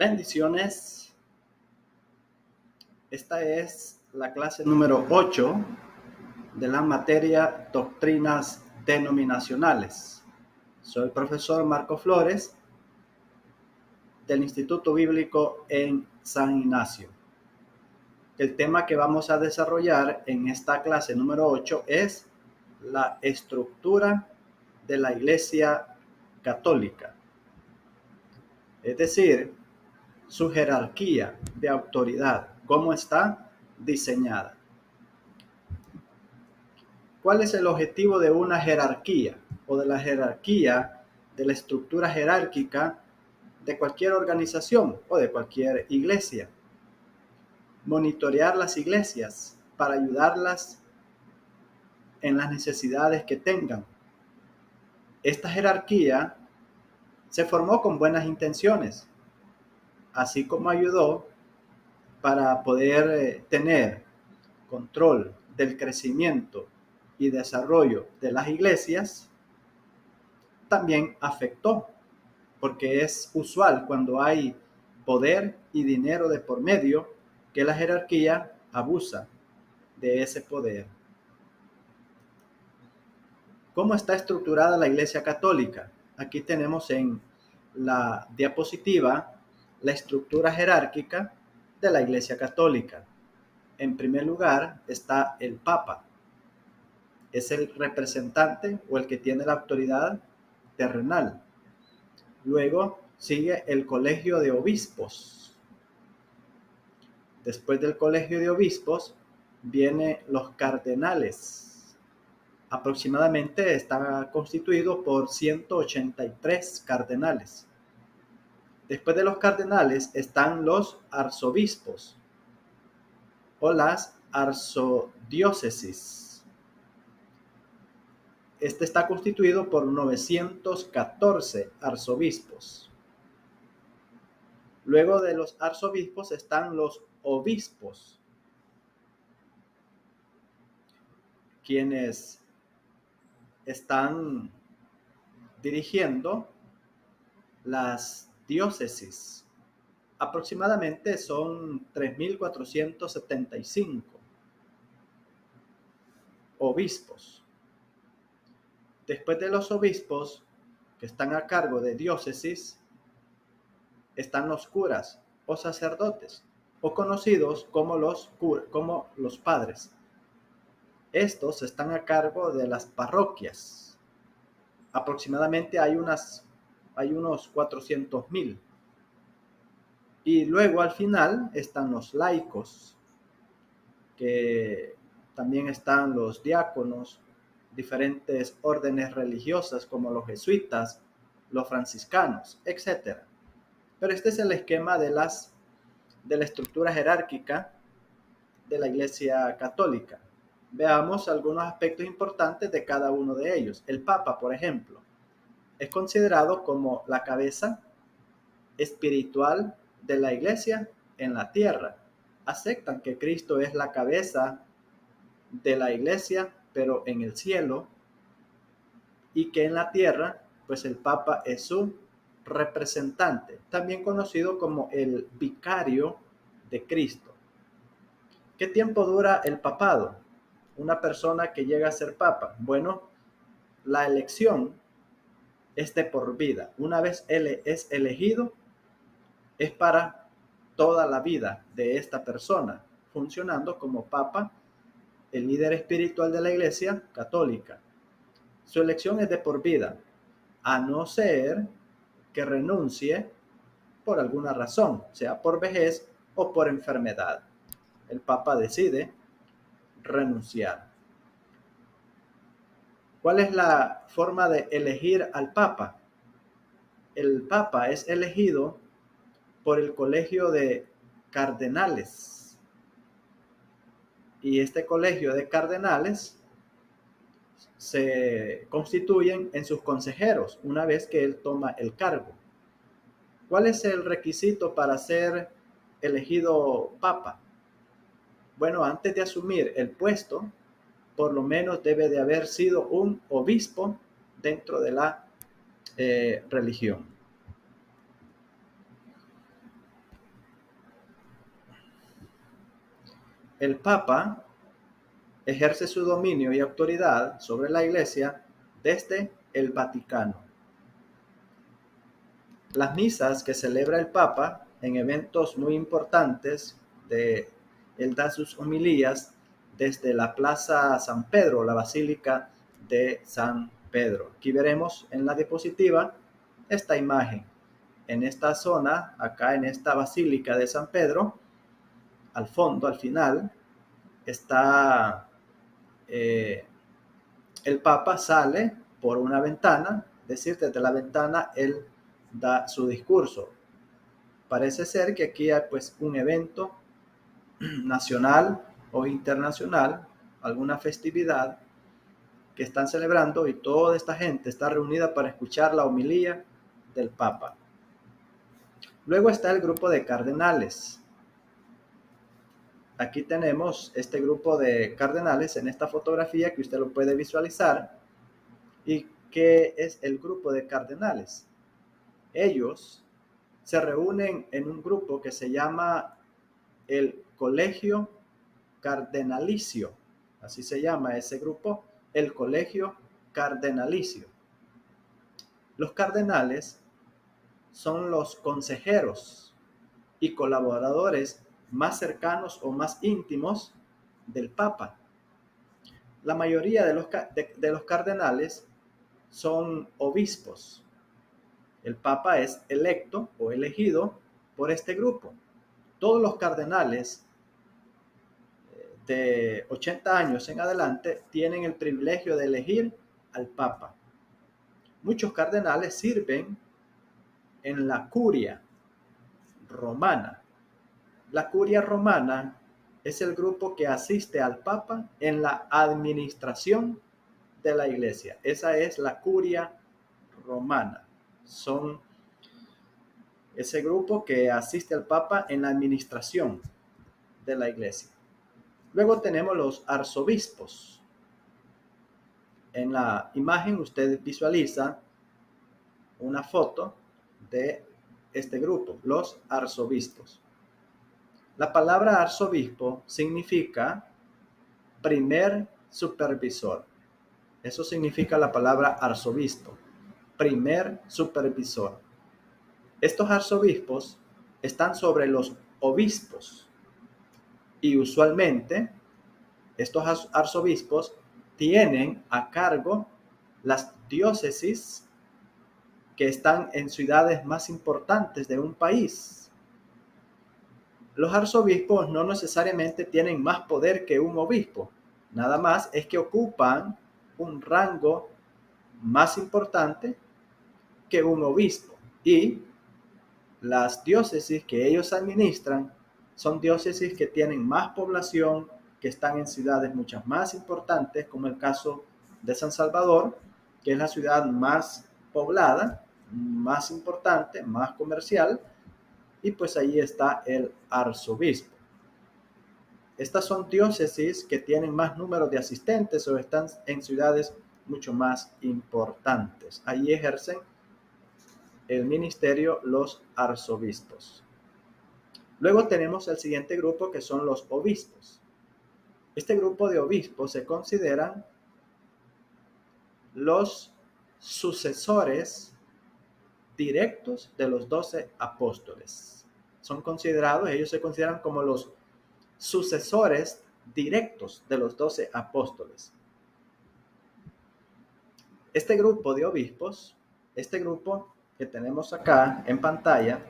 Bendiciones. Esta es la clase número 8 de la materia Doctrinas Denominacionales. Soy el profesor Marco Flores del Instituto Bíblico en San Ignacio. El tema que vamos a desarrollar en esta clase número 8 es la estructura de la Iglesia Católica, es decir, su jerarquía de autoridad, cómo está diseñada. ¿Cuál es el objetivo de una jerarquía o de la jerarquía, de la estructura jerárquica de cualquier organización o de cualquier iglesia? Monitorear las iglesias para ayudarlas en las necesidades que tengan. Esta jerarquía se formó con buenas intenciones, así como ayudó para poder tener control del crecimiento y desarrollo de las iglesias. También afectó, porque es usual cuando hay poder y dinero de por medio que la jerarquía abusa de ese poder. ¿Cómo está estructurada la Iglesia Católica? Aquí tenemos en la diapositiva la estructura jerárquica de la Iglesia Católica. En primer lugar está el Papa. Es el representante o el que tiene la autoridad terrenal. Luego sigue el colegio de obispos. Después del colegio de obispos vienen los cardenales. Aproximadamente está constituido por 183 cardenales. Después de los cardenales están los arzobispos o las arzodiócesis. Este está constituido por 914 arzobispos. Luego de los arzobispos están los obispos, quienes están dirigiendo las diócesis. Aproximadamente son 3.475 obispos. Después de los obispos que están a cargo de diócesis, están los curas o sacerdotes, o conocidos como los padres. Estos están a cargo de las parroquias. Aproximadamente hay unos 400,000. Y luego al final están los laicos, que también están los diáconos, diferentes órdenes religiosas como los jesuitas, los franciscanos, etc. Pero este es el esquema de la estructura jerárquica de la Iglesia Católica. Veamos algunos aspectos importantes de cada uno de ellos. El Papa, por ejemplo, es considerado como la cabeza espiritual de la Iglesia en la tierra. Aceptan que Cristo es la cabeza de la Iglesia, pero en el cielo, y que en la tierra, pues el Papa es su representante, también conocido como el vicario de Cristo. ¿Qué tiempo dura el papado? Una persona que llega a ser papa. Bueno, la elección es de por vida. Una vez él es elegido, es para toda la vida de esta persona, funcionando como papa, el líder espiritual de la Iglesia Católica. Su elección es de por vida, a no ser que renuncie por alguna razón, sea por vejez o por enfermedad. El Papa decide renunciar. ¿Cuál es la forma de elegir al Papa? El Papa es elegido por el colegio de cardenales. Y este colegio de cardenales se constituyen en sus consejeros una vez que él toma el cargo. ¿Cuál es el requisito para ser elegido Papa? Bueno, antes de asumir el puesto, por lo menos debe de haber sido un obispo dentro de la religión. el Papa ejerce su dominio y autoridad sobre la Iglesia desde el Vaticano. Las misas que celebra el Papa en eventos muy importantes, él da sus homilías desde la Plaza San Pedro, la Basílica de San Pedro. Aquí veremos en la diapositiva esta imagen. En esta zona, acá en esta Basílica de San Pedro, al fondo, al final, está el Papa sale por una ventana, es decir, desde la ventana él da su discurso. Parece ser que aquí hay pues un evento nacional o internacional, alguna festividad que están celebrando y toda esta gente está reunida para escuchar la homilía del Papa. Luego está el grupo de cardenales. Aquí tenemos este grupo de cardenales en esta fotografía que usted lo puede visualizar. ¿Y qué es el grupo de cardenales? Ellos se reúnen en un grupo que se llama el Colegio Cardenalicio. Así se llama ese grupo, el Colegio Cardenalicio. Los cardenales son los consejeros y colaboradores más cercanos o más íntimos del Papa. La mayoría de los cardenales son obispos. El Papa es electo o elegido por este grupo. Todos los cardenales de 80 años en adelante tienen el privilegio de elegir al Papa. Muchos cardenales sirven en la curia romana. La curia romana es el grupo que asiste al Papa en la administración de la Iglesia. Esa es la curia romana. Son ese grupo que asiste al Papa en la administración de la Iglesia. Luego tenemos los arzobispos. En la imagen usted visualiza una foto de este grupo, los arzobispos. La palabra arzobispo significa primer supervisor. Eso significa la palabra arzobispo, primer supervisor. Estos arzobispos están sobre los obispos y usualmente estos arzobispos tienen a cargo las diócesis que están en ciudades más importantes de un país. Los arzobispos no necesariamente tienen más poder que un obispo, nada más es que ocupan un rango más importante que un obispo, y las diócesis que ellos administran son diócesis que tienen más población, que están en ciudades muchas más importantes, como el caso de San Salvador, que es la ciudad más poblada, más importante, más comercial, y pues ahí está el arzobispo. Estas son diócesis que tienen más número de asistentes o están en ciudades mucho más importantes. Allí ejercen el ministerio los arzobispos. Luego tenemos el siguiente grupo, que son los obispos. Este grupo de obispos se consideran los sucesores directos de los 12 apóstoles. Ellos se consideran como los sucesores directos de los 12 apóstoles. Este grupo de obispos, este grupo que tenemos acá en pantalla,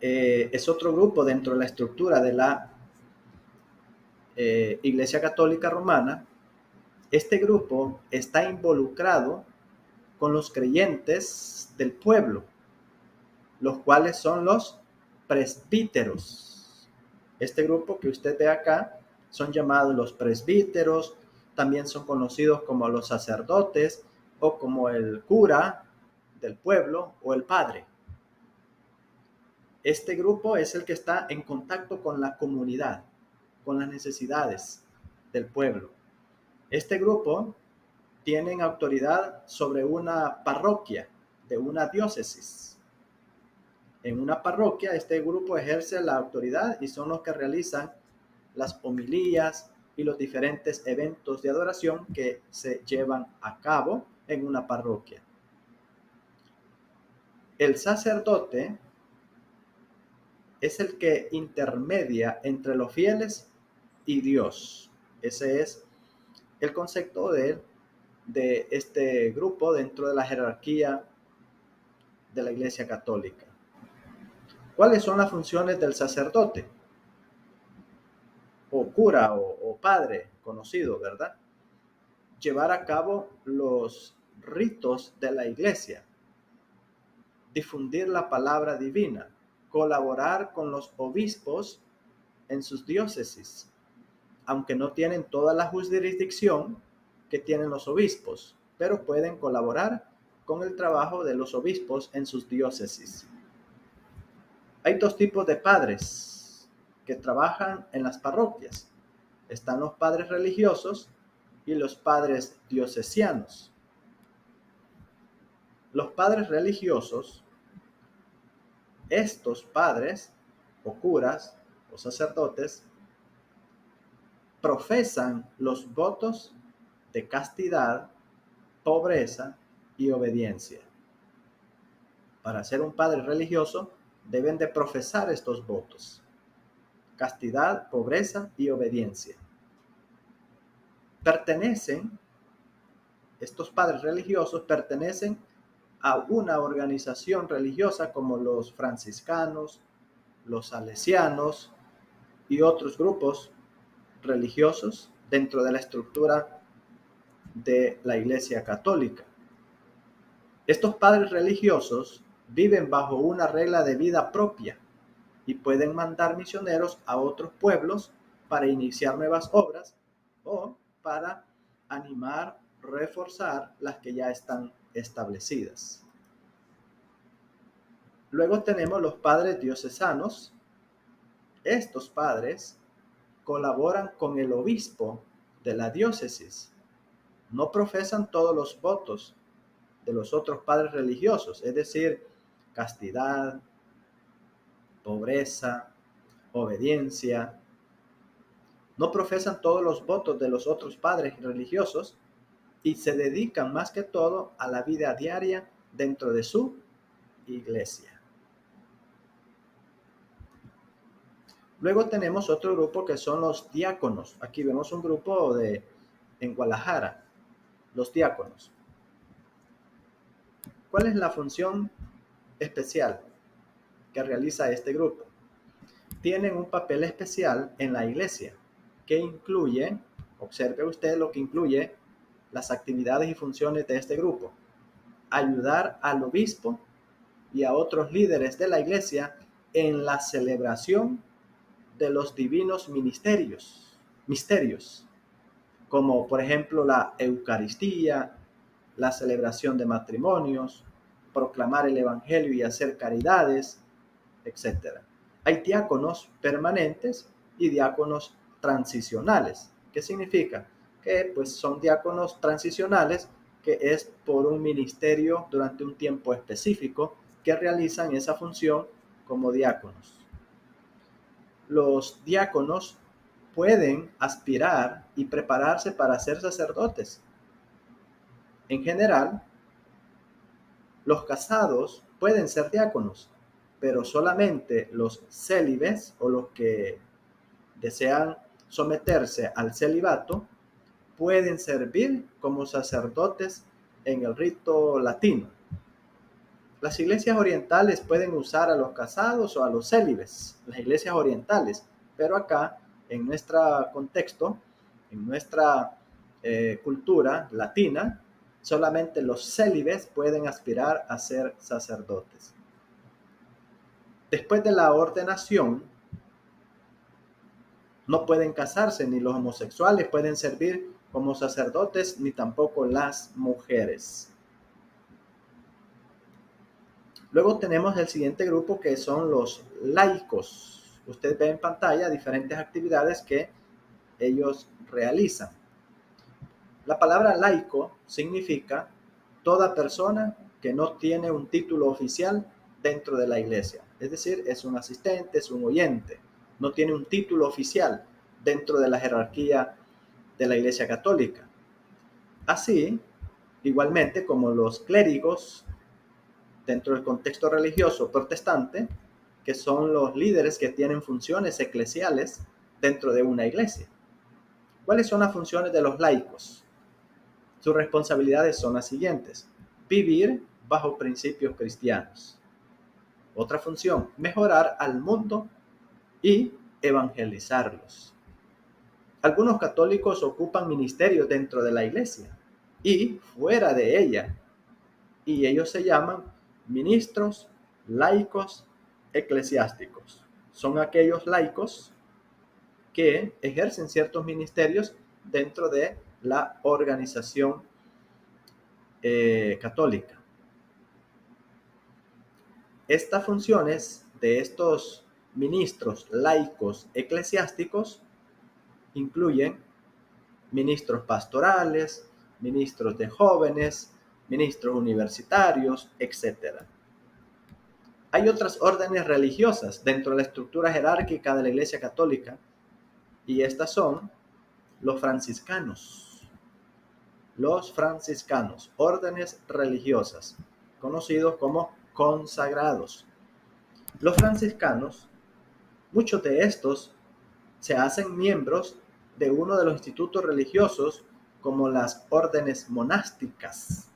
es otro grupo dentro de la estructura de la Iglesia Católica Romana. Este grupo está involucrado con los creyentes del pueblo, los cuales son los presbíteros. Este grupo que usted ve acá son llamados los presbíteros, también son conocidos como los sacerdotes o como el cura del pueblo o el padre. Este grupo es el que está en contacto con la comunidad, con las necesidades del pueblo. Este grupo tiene autoridad sobre una parroquia de una diócesis. En una parroquia, este grupo ejerce la autoridad y son los que realizan las homilías y los diferentes eventos de adoración que se llevan a cabo en una parroquia. El sacerdote es el que intermedia entre los fieles y Dios. Ese es el concepto de este grupo dentro de la jerarquía de la Iglesia Católica. ¿Cuáles son las funciones del sacerdote? O cura o padre conocido, ¿verdad? Llevar a cabo los ritos de la Iglesia, difundir la palabra divina, colaborar con los obispos en sus diócesis, aunque no tienen toda la jurisdicción que tienen los obispos, pero pueden colaborar con el trabajo de los obispos en sus diócesis. Hay dos tipos de padres que trabajan en las parroquias. Están los padres religiosos y los padres diocesianos. Los padres religiosos, estos padres o curas o sacerdotes, profesan los votos de castidad, pobreza y obediencia. Para ser un padre religioso deben de profesar estos votos: castidad, pobreza y obediencia. Estos padres religiosos pertenecen a una organización religiosa como los franciscanos, los salesianos y otros grupos religiosos dentro de la estructura de la Iglesia Católica. Estos padres religiosos viven bajo una regla de vida propia y pueden mandar misioneros a otros pueblos para iniciar nuevas obras o para animar, reforzar las que ya están establecidas. Luego tenemos los padres diocesanos. Estos padres colaboran con el obispo de la diócesis. No profesan todos los votos de los otros padres religiosos, es decir, castidad, pobreza, obediencia. No profesan todos los votos de los otros padres religiosos y se dedican más que todo a la vida diaria dentro de su iglesia. Luego tenemos otro grupo que son los diáconos. Aquí vemos un grupo en Guadalajara, los diáconos. ¿Cuál es la función especial que realiza este grupo? Tienen un papel especial en la iglesia que incluye, observe usted lo que incluye las actividades y funciones de este grupo: ayudar al obispo y a otros líderes de la iglesia en la celebración de los divinos misterios, como por ejemplo la Eucaristía, la celebración de matrimonios, proclamar el Evangelio y hacer caridades, etc. Hay diáconos permanentes y diáconos transicionales. ¿Qué significa? Que pues son diáconos transicionales, que es por un ministerio durante un tiempo específico que realizan esa función como diáconos. Los diáconos pueden aspirar y prepararse para ser sacerdotes. En general, los casados pueden ser diáconos, pero solamente los célibes o los que desean someterse al celibato pueden servir como sacerdotes en el rito latino. Las iglesias orientales pueden usar a los casados o a los célibes, las iglesias orientales, pero acá, en nuestro contexto, en nuestra cultura latina, solamente los célibes pueden aspirar a ser sacerdotes. Después de la ordenación, no pueden casarse, ni los homosexuales pueden servir como sacerdotes, ni tampoco las mujeres. Luego tenemos el siguiente grupo, que son los laicos. Usted ve en pantalla diferentes actividades que ellos realizan. La palabra laico significa toda persona que no tiene un título oficial dentro de la iglesia. es decir, es un asistente, es un oyente, no tiene un título oficial dentro de la jerarquía de la Iglesia Católica. Así, igualmente como los clérigos dentro del contexto religioso protestante, que son los líderes que tienen funciones eclesiales dentro de una iglesia. ¿Cuáles son las funciones de los laicos? Sus responsabilidades son las siguientes: vivir bajo principios cristianos. Otra función: mejorar al mundo y evangelizarlos. Algunos católicos ocupan ministerios dentro de la iglesia y fuera de ella, y ellos se llaman ministros laicos eclesiásticos. Son aquellos laicos que ejercen ciertos ministerios dentro de la organización católica. Estas funciones de estos ministros laicos eclesiásticos incluyen ministros pastorales, ministros de jóvenes, ministros universitarios, etc. Hay otras órdenes religiosas dentro de la estructura jerárquica de la Iglesia Católica, y estas son los franciscanos. Los franciscanos, órdenes religiosas, conocidos como consagrados. Los franciscanos, muchos de estos se hacen miembros de uno de los institutos religiosos como las órdenes monásticas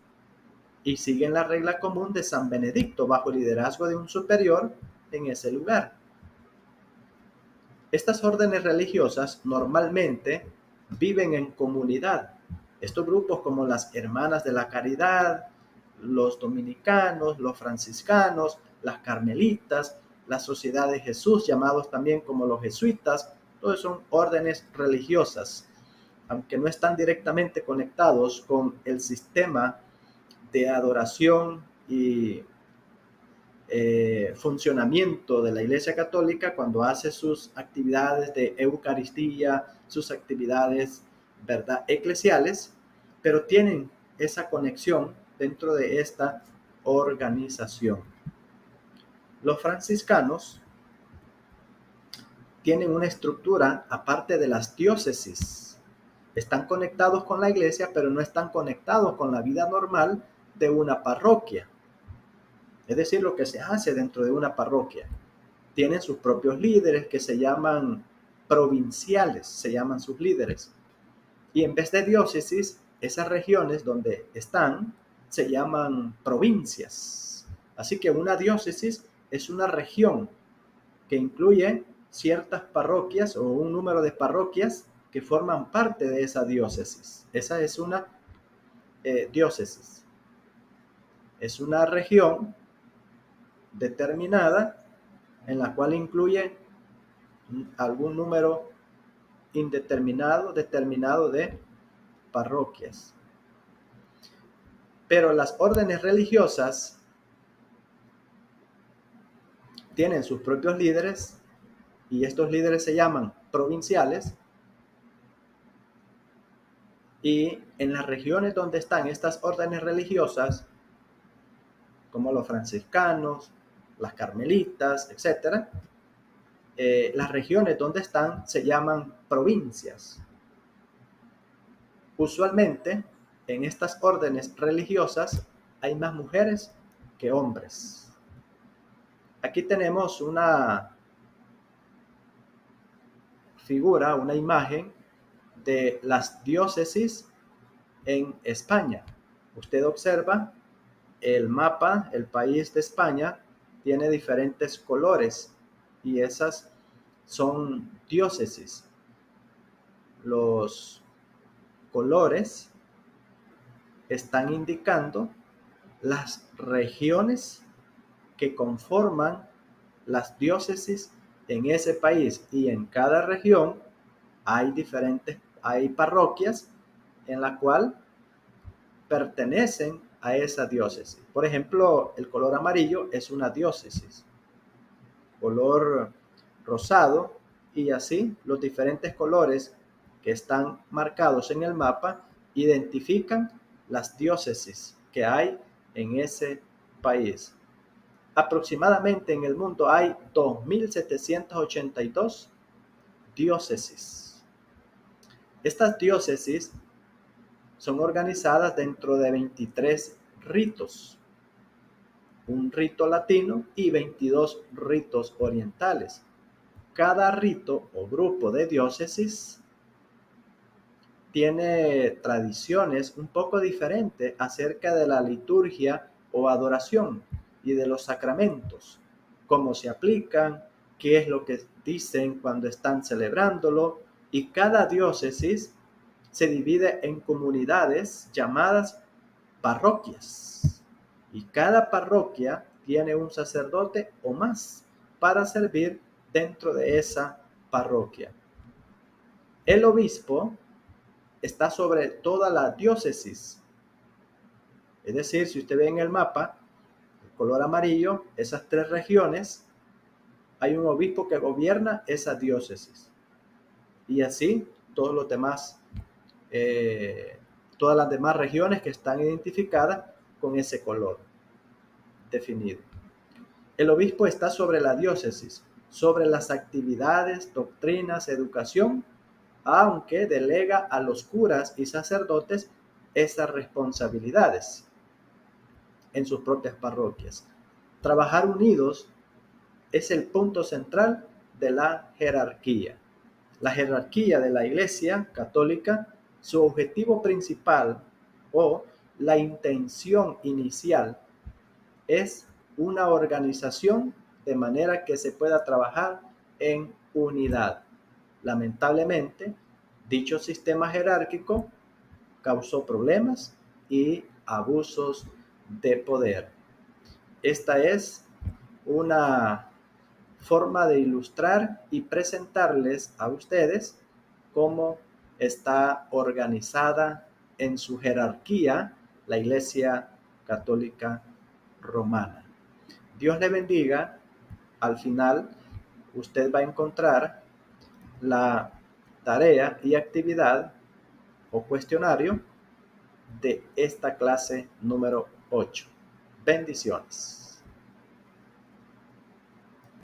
y siguen la regla común de San Benedicto bajo el liderazgo de un superior en ese lugar. Estas órdenes religiosas normalmente viven en comunidad. Estos grupos como las Hermanas de la Caridad, los dominicanos, los franciscanos, las carmelitas, la Sociedad de Jesús, llamados también como los jesuitas, todos son órdenes religiosas, aunque no están directamente conectados con el sistema de adoración y funcionamiento de la Iglesia Católica cuando hace sus actividades de Eucaristía, sus actividades, ¿verdad?, eclesiales, pero tienen esa conexión dentro de esta organización. Los franciscanos tienen una estructura aparte de las diócesis. Están conectados con la iglesia, pero no están conectados con la vida normal de una parroquia. Es decir, lo que se hace dentro de una parroquia. Tienen sus propios líderes que se llaman provinciales, se llaman sus líderes. Y en vez de diócesis, esas regiones donde están se llaman provincias. Así que una diócesis es una región que incluye ciertas parroquias o un número de parroquias que forman parte de esa diócesis. Esa es una diócesis. Es una región determinada en la cual incluye algún número determinado de parroquias. Pero las órdenes religiosas tienen sus propios líderes y estos líderes se llaman provinciales, y en las regiones donde están estas órdenes religiosas, como los franciscanos, las carmelitas, etc., las regiones donde están se llaman provincias. Usualmente, en estas órdenes religiosas hay más mujeres que hombres. Aquí tenemos una figura, una imagen de las diócesis en España. Usted observa el mapa, el país de España tiene diferentes colores y esas son diócesis. Los colores están indicando las regiones que conforman las diócesis en ese país, y en cada región hay parroquias en la cual pertenecen a esa diócesis. Por ejemplo, el color amarillo es una diócesis, color rosado, y así los diferentes colores que están marcados en el mapa identifican las diócesis que hay en ese país. Aproximadamente en el mundo hay 2.782 diócesis. Estas diócesis son organizadas dentro de 23 ritos, un rito latino y 22 ritos orientales. Cada rito o grupo de diócesis tiene tradiciones un poco diferentes acerca de la liturgia o adoración y de los sacramentos, cómo se aplican, qué es lo que dicen cuando están celebrándolo, y cada diócesis se divide en comunidades llamadas parroquias, y cada parroquia tiene un sacerdote o más para servir dentro de esa parroquia. El obispo está sobre toda la diócesis. Es decir, si usted ve en el mapa, el color amarillo, esas 3 regiones, hay un obispo que gobierna esa diócesis. Y así todos los demás, todas las demás regiones que están identificadas con ese color definido. El obispo está sobre la diócesis, sobre las actividades, doctrinas, educación, aunque delega a los curas y sacerdotes esas responsabilidades en sus propias parroquias. Trabajar unidos es el punto central de la jerarquía. La jerarquía de la Iglesia Católica, su objetivo principal o la intención inicial es una organización de manera que se pueda trabajar en unidad. Lamentablemente, dicho sistema jerárquico causó problemas y abusos de poder. Esta es una forma de ilustrar y presentarles a ustedes cómo está organizada en su jerarquía la Iglesia Católica Romana. Dios le bendiga. Al final, usted va a encontrar la tarea y actividad o cuestionario de esta clase número 8. Bendiciones.